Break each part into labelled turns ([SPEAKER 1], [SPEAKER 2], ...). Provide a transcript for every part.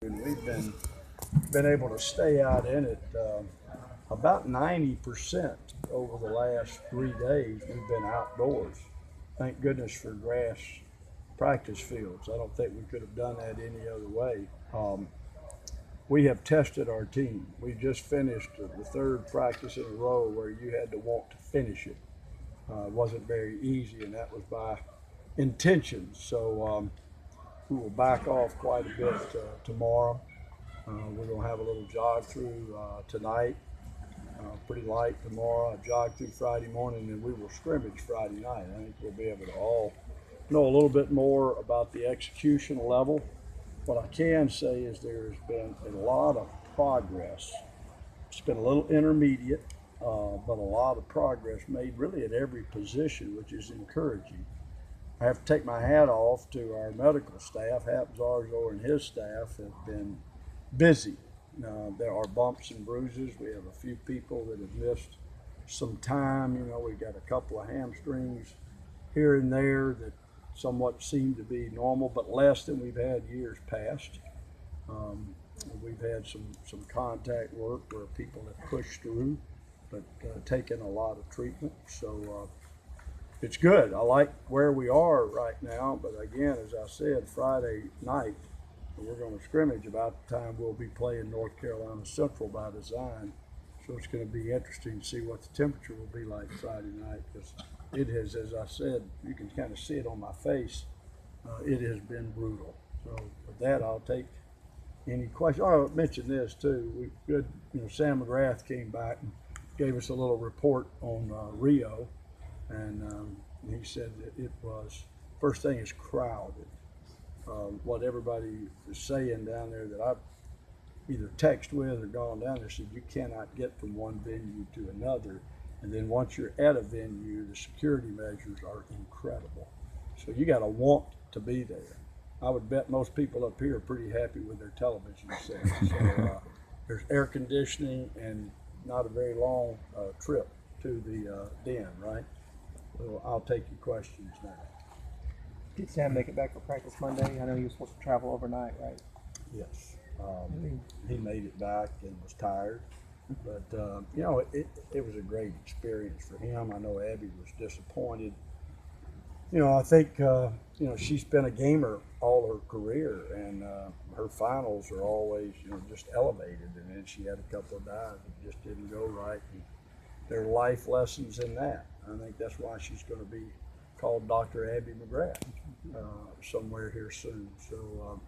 [SPEAKER 1] And we've been able to stay out in it about 90% over the last 3 days. We've been outdoors. Thank goodness for grass practice fields. I don't think we could have done that any other way. We have tested our team. We just finished the third practice in a row where you had to want to finish it. It wasn't very easy, and that was by intention. So we will back off quite a bit tomorrow. We're going to have a little jog through tonight, pretty light tomorrow, a jog through Friday morning, and we will scrimmage Friday night. I think we'll be able to all know a little bit more about the execution level. What I can say is there's been a lot of progress. It's been a little intermediate, but a lot of progress made really at every position, which is encouraging. I have to take my hat off to our medical staff. Hap Zarzo and his staff have been busy. There are bumps and bruises. We have a few people that have missed some time. We've got a couple of hamstrings here and there that somewhat seem to be normal, but less than we've had years past. Um, we've had some contact work where people have pushed through, but taken a lot of treatment. So it's good. I like where we are right now, but again, as I said, Friday night we're going to scrimmage about the time we'll be playing North Carolina Central by design. So it's going to be interesting to see what the temperature will be like Friday night, because it has, as I said, you can kind of see it on my face. It has been brutal. So with that, I'll take any questions. Oh, I'll mention this too. Sam McGrath came back and gave us a little report on Rio, and he said that it was, first thing is crowded. What everybody is saying down there that I've either texted with or gone down there said you cannot get from one venue to another. And then once you're at a venue, the security measures are incredible. So you got to want to be there. I would bet most people up here are pretty happy with their television set. So there's air conditioning and not a very long trip to the den, right? So I'll take your questions now.
[SPEAKER 2] Did Sam make it back for practice Monday? I know he was supposed to travel overnight, right?
[SPEAKER 1] Yes. He made it back and was tired. But, it was a great experience for him. I know Abby was disappointed. I think, she's been a gamer all her career, and her finals are always, just elevated. And then she had a couple of dives that just didn't go right. And there are life lessons in that. I think that's why she's going to be called Dr. Abby McGrath somewhere here soon. So,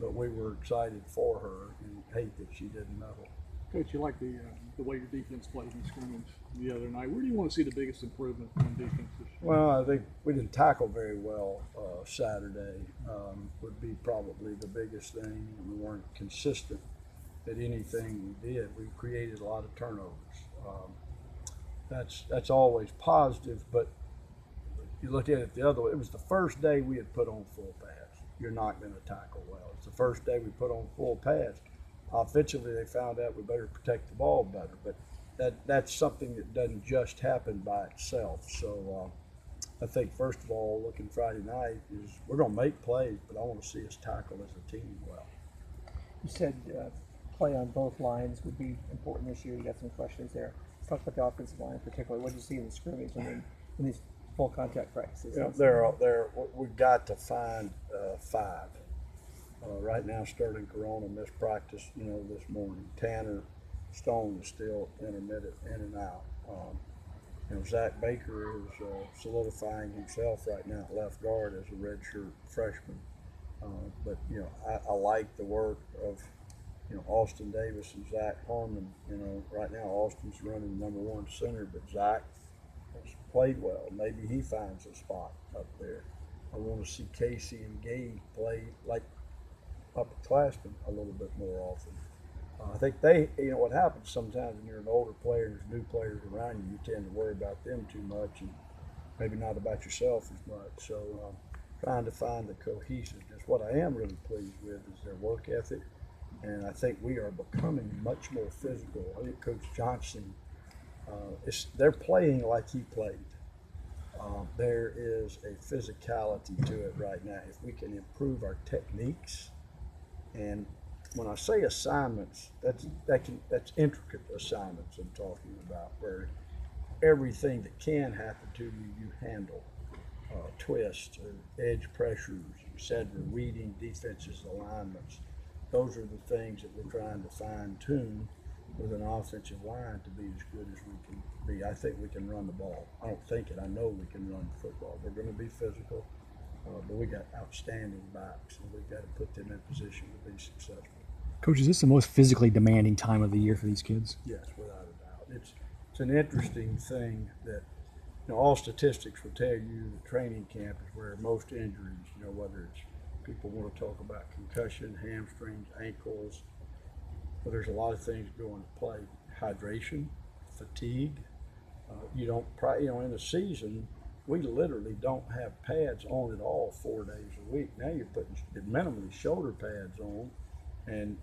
[SPEAKER 1] but we were excited for her and hate that she didn't medal.
[SPEAKER 3] Coach, you like the way your defense played in scrimmage the other night. Where do you want to see the biggest improvement on defense this year?
[SPEAKER 1] Well, I think we didn't tackle very well Saturday. Would be probably the biggest thing. We weren't consistent at anything we did. We created a lot of turnovers. That's always positive, but you look at it the other way. It was the first day we had put on full pads. You're not going to tackle well. It's the first day we put on full pads. Offensively, they found out we better protect the ball better, but that's something that doesn't just happen by itself. So I think, first of all, looking Friday night, is we're going to make plays, but I want to see us tackle as a team well.
[SPEAKER 2] You said play on both lines would be important this year. You got some questions there. Let's talk about the offensive line particularly. What did you see in the scrimmage and then in these full contact practices?
[SPEAKER 1] We've got to find five. Right now, Sterling Corona missed practice, this morning. Tanner Stone is still intermittent in and out. Zach Baker is solidifying himself right now at left guard as a redshirt freshman. But I like the work of Austin Davis and Zach Harmon. Right now Austin's running number one center, but Zach has played well. Maybe he finds a spot up there. I want to see Casey and Gabe play like upperclassmen a little bit more often. I think what happens sometimes when you're an older player and there's new players around you, you tend to worry about them too much and maybe not about yourself as much. So trying to find the cohesiveness. What I am really pleased with is their work ethic, and I think we are becoming much more physical. I think Coach Johnson, they're playing like he played. There is a physicality to it right now. If we can improve our techniques and when I say assignments, that's intricate assignments I'm talking about, where everything that can happen to you, you handle. Twist, edge pressures, etc., reading defenses, alignments. Those are the things that we're trying to fine tune with an offensive line to be as good as we can be. I think we can run the ball. I don't think it. I know we can run the football. We're going to be physical, but we got outstanding backs, and we've got to put them in position to be successful.
[SPEAKER 4] Coach, is this the most physically demanding time of the year for these kids?
[SPEAKER 1] Yes, without a doubt. It's an interesting thing that all statistics will tell you that training camp is where most injuries, whether it's people want to talk about concussion, hamstrings, ankles, but there's a lot of things go into play. Hydration, fatigue. You don't, in the season, we literally don't have pads on at all 4 days a week. Now you're putting minimally shoulder pads on, and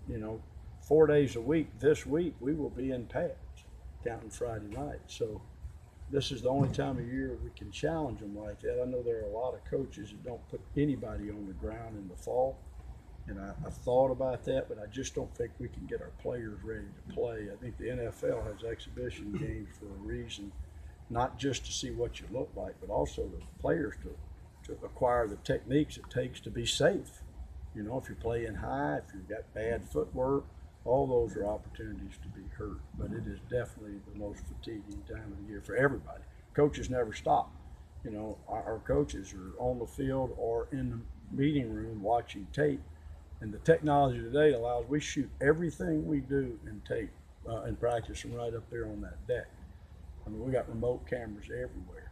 [SPEAKER 1] 4 days a week. This week we will be in pads, counting Friday night. So this is the only time of year we can challenge them like that. I know there are a lot of coaches that don't put anybody on the ground in the fall, and I've thought about that, but I just don't think we can get our players ready to play. I think the NFL has exhibition games for a reason, not just to see what you look like, but also the players to acquire the techniques it takes to be safe. If you're playing high, if you've got bad footwork, all those are opportunities to be hurt, but it is definitely the most fatiguing time of the year for everybody. Coaches never stop. Our coaches are on the field or in the meeting room watching tape, and the technology today allows we shoot everything we do in tape in practice from right up there on that deck. I mean, we got remote cameras everywhere.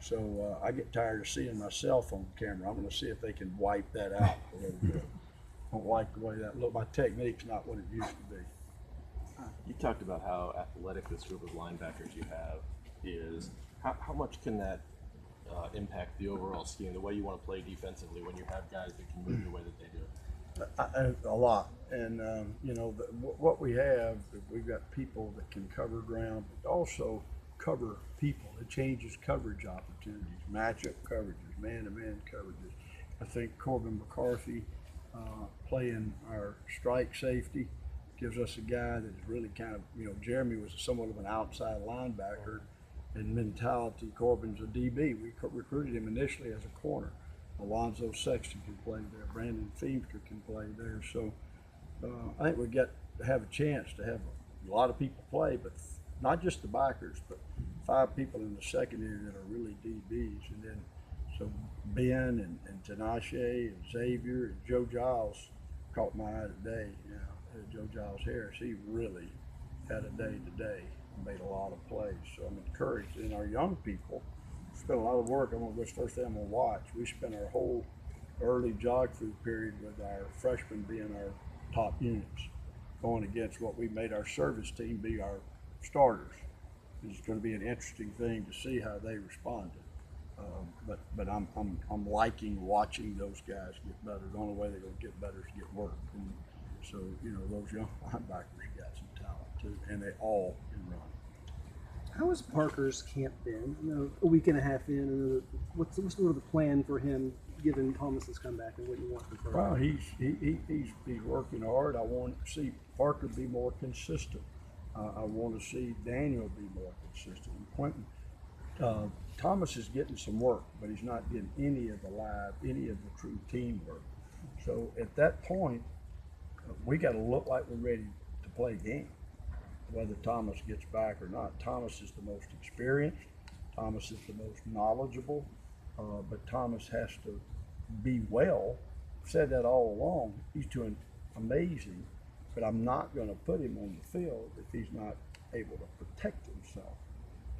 [SPEAKER 1] So I get tired of seeing myself on camera. I'm going to see if they can wipe that out a little bit. I don't like the way that look. My technique's not what it used to be.
[SPEAKER 5] You talked about how athletic this group of linebackers you have is. How much can that impact the overall scheme, the way you want to play defensively when you have guys that can move the way that they do?
[SPEAKER 1] A lot. And, what we have, we've got people that can cover ground, but also cover people. It changes coverage opportunities, matchup coverages, man-to-man coverages. I think Corbin McCarthy playing our strike safety gives us a guy that is really kind of, Jeremy was somewhat of an outside linebacker in mentality. Corbin's a DB. We recruited him initially as a corner. Alonzo Sexton can play there. Brandon Feimster can play there. So I think we get to have a chance to have a lot of people play, but not just the backers, but 5 people in the secondary that are really DBs. And then so Ben and Tinashe and Xavier and Joe Giles caught my eye today. Joe Giles Harris, he really had a day today and made a lot of plays. So I'm encouraged. And our young people spent a lot of work. This first thing I'm going to watch. We spent our whole early jog through period with our freshmen being our top units, going against what we made our service team be our starters. It's going to be an interesting thing to see how they responded. But I'm liking watching those guys get better. The only way they're going to get better is get work. And so those young linebackers got some talent too, and they all can run.
[SPEAKER 6] How has Parker's camp been? A week and a half in, and what's sort of the plan for him, given Thomas's comeback and what you want from Parker?
[SPEAKER 1] Well, he's working hard. I want to see Parker be more consistent. I want to see Daniel be more consistent. And Quentin Thomas is getting some work, but he's not getting any of the true teamwork. So at that point, we got to look like we're ready to play a game, whether Thomas gets back or not. Thomas is the most experienced. Thomas is the most knowledgeable, but Thomas has to be well. I've said that all along. He's doing amazing, but I'm not going to put him on the field if he's not able to protect himself.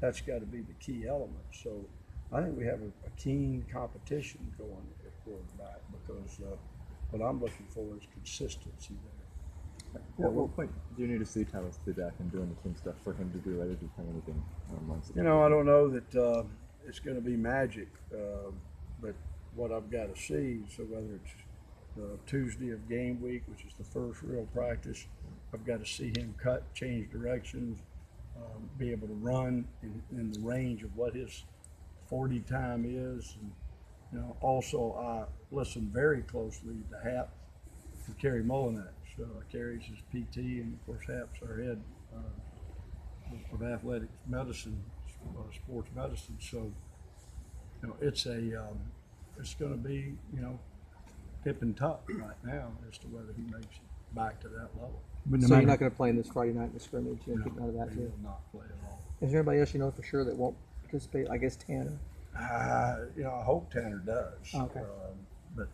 [SPEAKER 1] That's got to be the key element. So I think we have a keen competition going at quarterback because what I'm looking for is consistency there.
[SPEAKER 7] At what point do you need to see Thomas be back and doing the team stuff for him to be ready to play anything months?
[SPEAKER 1] I don't know that it's going to be magic, but what I've got to see, so whether it's Tuesday of game week, which is the first real practice, I've got to see him cut, change directions, be able to run in the range of what his 40 time is. And, also I listen very closely to Hap and Kerry Mullinex. Carrie's his PT, and of course Hap's our head of athletic medicine, sports medicine. So, it's it's going to be, hip and tough right now as to whether he makes it back to that level.
[SPEAKER 4] But no
[SPEAKER 2] So you're
[SPEAKER 4] matter,
[SPEAKER 2] not going to play in this Friday night in the scrimmage. You're
[SPEAKER 1] No,
[SPEAKER 2] going to keep note of that
[SPEAKER 1] he
[SPEAKER 2] too.
[SPEAKER 1] will not play at all.
[SPEAKER 2] Is there anybody else you know for sure that won't participate? I guess Tanner.
[SPEAKER 1] I hope Tanner does.
[SPEAKER 2] Okay.
[SPEAKER 1] But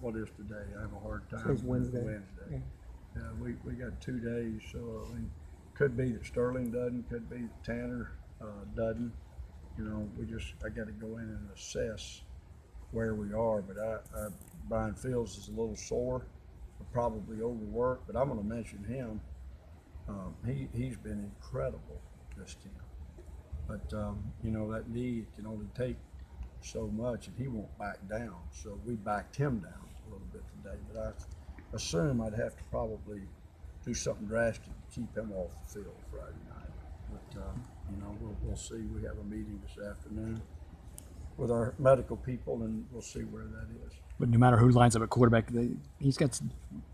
[SPEAKER 1] what is today? I have a hard time.
[SPEAKER 2] Today's Wednesday.
[SPEAKER 1] Wednesday. Yeah, we got 2 days, so I mean, could be that Sterling doesn't, could be that Tanner doesn't. I got to go in and assess where we are. But Brian Fields is a little sore, probably overworked. But I'm going to mention him. He's been incredible this camp. But that knee can only take so much, and he won't back down. So we backed him down a little bit today. But I assume I'd have to probably do something drastic to keep him off the field Friday night. But we'll see. We have a meeting this afternoon with our medical people, and we'll see where that is.
[SPEAKER 4] but no matter who lines up at quarterback, he's got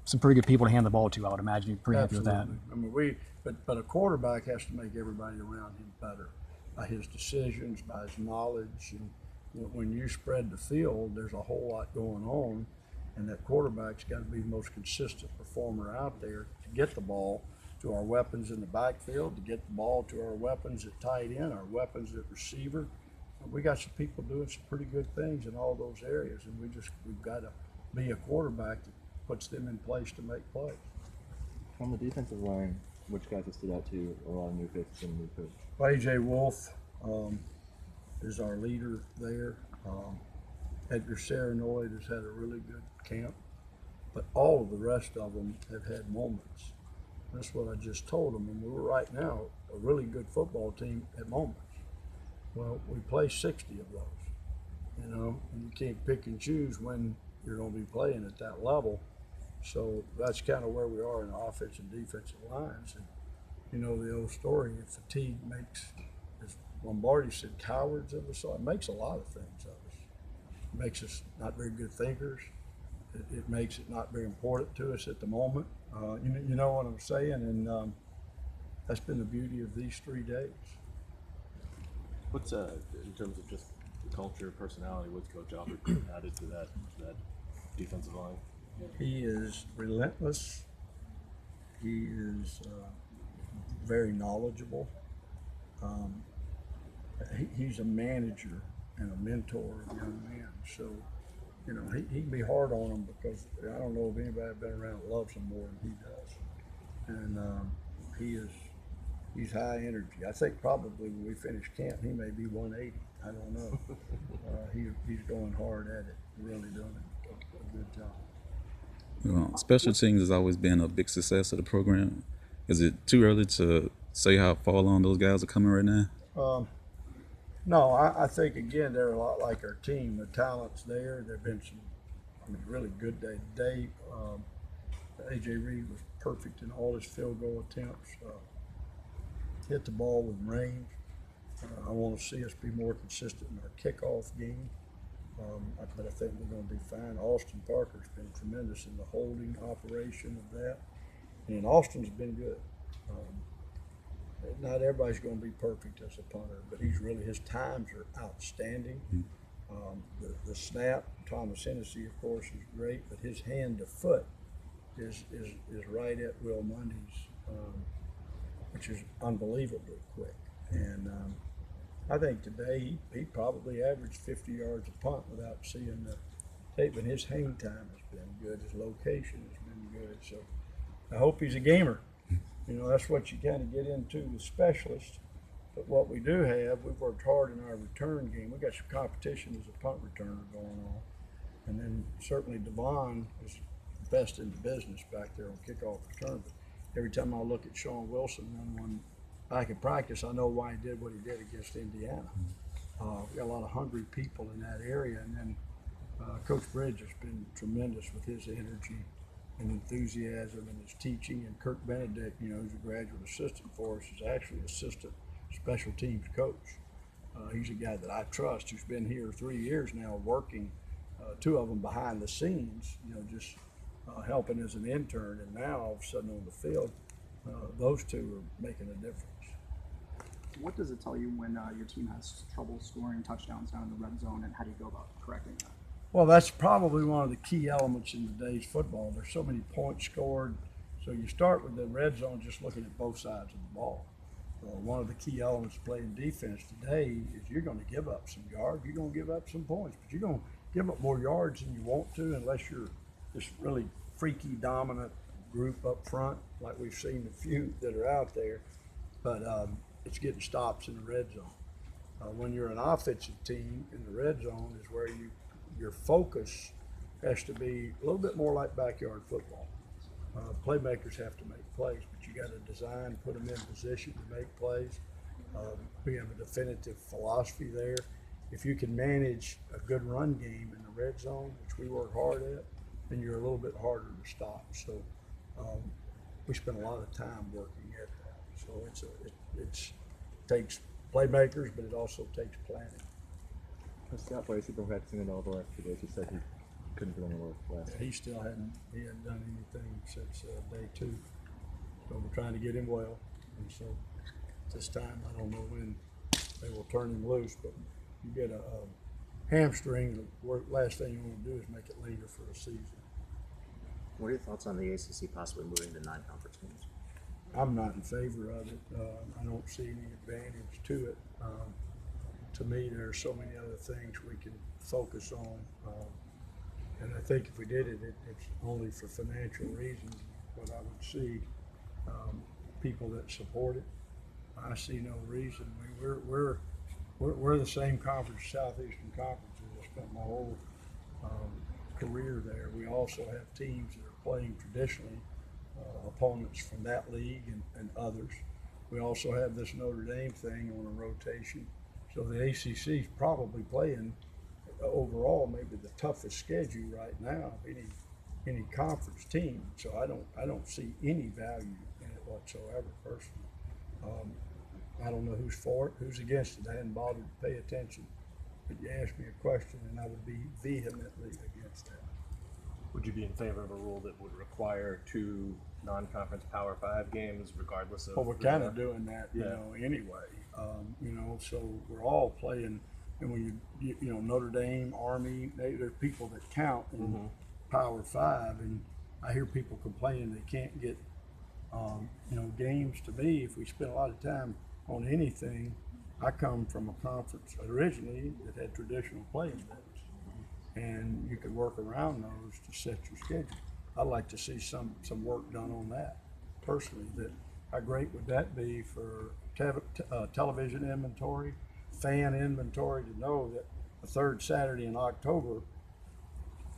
[SPEAKER 4] some pretty good people to hand the ball to. I would imagine you're pretty happy with that.
[SPEAKER 1] Absolutely. I mean, but a quarterback has to make everybody around him better by his decisions, by his knowledge, and when you spread the field, there's a whole lot going on, and that quarterback's got to be the most consistent performer out there to get the ball to our weapons in the backfield, to get the ball to our weapons at tight end, our weapons at receiver. We got some people doing some pretty good things in all those areas, and we've got to be a quarterback that puts them in place to make plays.
[SPEAKER 7] On the defensive line, which guys have stood out to you? A lot of new faces and new coach.
[SPEAKER 1] A.J. Wolf is our leader there. Edgar Serenoid has had a really good camp, but all of the rest of them have had moments. That's what I just told them, and we're right now a really good football team at moments. Well, we play 60 of those, and you can't pick and choose when you're going to be playing at that level. So that's kind of where we are in the offensive and defensive lines. And the old story, if fatigue makes, as Lombardi said, cowards of us, it makes a lot of things of us. It makes us not very good thinkers. It makes it not very important to us at the moment. You know what I'm saying? And that's been the beauty of these 3 days.
[SPEAKER 5] What's in terms of just the culture, personality? What's Coach Albert added to that defensive line?
[SPEAKER 1] He is relentless. He is very knowledgeable. He's a manager and a mentor of young men. So, he can be hard on them because I don't know if anybody been around that loves him more than he does. And he's high energy. I think probably when we finish camp, he may be 180. I don't know. He's going hard at it, really doing a good job.
[SPEAKER 8] Special teams has always been a big success of the program. Is it too early to say how far along those guys are coming right now?
[SPEAKER 1] No, I think, again, they're a lot like our team. The talent's there. There have been some really good day today. A.J. Reed was perfect in all his field goal attempts. Hit the ball with range. I want to see us be more consistent in our kickoff game. But I think we're going to be fine. Austin Parker's been tremendous in the holding operation of that. And Austin's been good. Not everybody's going to be perfect as a punter, but his times are outstanding. The snap, Thomas Hennessy, of course, is great, but his hand to foot is right at Will Mundy's, which is unbelievably quick. And I think today he probably averaged 50 yards a punt without seeing the tape, and his hang time has been good. His location has been good. So I hope he's a gamer. That's what you kind of get into with specialists. But what we do have, we've worked hard in our return game. We got some competition as a punt returner going on. And then certainly Devon is best in the business back there on kickoff return. But every time I look at Sean Wilson run one back in practice, I know why he did what he did against Indiana. We got a lot of hungry people in that area. And then Coach Bridge has been tremendous with his energy and enthusiasm and his teaching. And Kirk Benedict, who's a graduate assistant for us, is actually assistant special teams coach. He's a guy that I trust, who's been here 3 years now working, 2 of them behind the scenes, just helping as an intern, and now all of a sudden on the field, those two are making a difference.
[SPEAKER 9] What does it tell you when your team has trouble scoring touchdowns down in the red zone, and how do you go about correcting that?
[SPEAKER 1] Well, that's probably one of the key elements in today's football. There's so many points scored. So you start with the red zone just looking at both sides of the ball. One of the key elements of playing defense today is you're going to give up some yards, you're going to give up some points, but you're going to give up more yards than you want to unless you're this really freaky, dominant group up front, like we've seen a few that are out there. But it's getting stops in the red zone. When you're an offensive team in the red zone is where your focus has to be a little bit more like backyard football. Playmakers have to make plays, but you got to design, put them in position to make plays. We have a definitive philosophy there. If you can manage a good run game in the red zone, which we work hard at, then you're a little bit harder to stop. So we spend a lot of time working at that. So it takes playmakers, but it also takes planning.
[SPEAKER 7] Scott Bracey been practicing in all the last 2 days. He said he couldn't do any work last
[SPEAKER 1] He still hadn't done anything since day 2. So we're trying to get him well. And so this time, I don't know when they will turn him loose, but you get a hamstring, the last thing you want to do is make it linger for a season.
[SPEAKER 10] What are your thoughts on the ACC possibly moving to 9 conference games?
[SPEAKER 1] I'm not in favor of it. I don't see any advantage to it. To me, there are so many other things we can focus on. And I think if we did it, it's only for financial reasons. But I would see people that support it. I see no reason. We're the same conference, Southeastern Conference. I spent my whole career there. We also have teams that are playing traditionally opponents from that league and others. We also have this Notre Dame thing on a rotation. So the ACC is probably playing overall maybe the toughest schedule right now of any conference team. So I don't see any value in it whatsoever personally. I don't know who's for it, who's against it. I hadn't bothered to pay attention. But you asked me a question and I would be vehemently against that.
[SPEAKER 5] Would you be in favor of a rule that would require 2 non-conference Power 5 games regardless of?
[SPEAKER 1] Well, we're kind of doing that,
[SPEAKER 5] Yeah.
[SPEAKER 1] anyway. So we're all playing, and when you Notre Dame, Army, there's people that count in Power 5, and I hear people complaining they can't get, games. To me, if we spend a lot of time on anything, I come from a conference originally that had traditional playing days, and you could work around those to set your schedule. I'd like to see some work done on that personally. That how great would that be for television inventory, fan inventory, to know that the 3rd Saturday in October,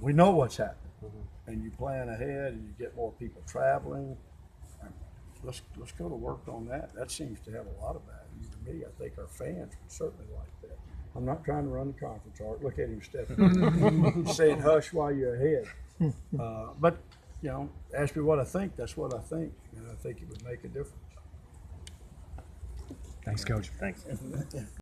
[SPEAKER 1] we know what's happening, and you plan ahead and you get more people traveling. Let's go to work on that. That seems to have a lot of value to me. I think our fans would certainly like that. I'm not trying to run the conference, Art. Look at him stepping. Saying hush while you're ahead. But ask me what I think. That's what I think, and I think it would make a difference.
[SPEAKER 4] Thanks, Coach.
[SPEAKER 10] Thanks.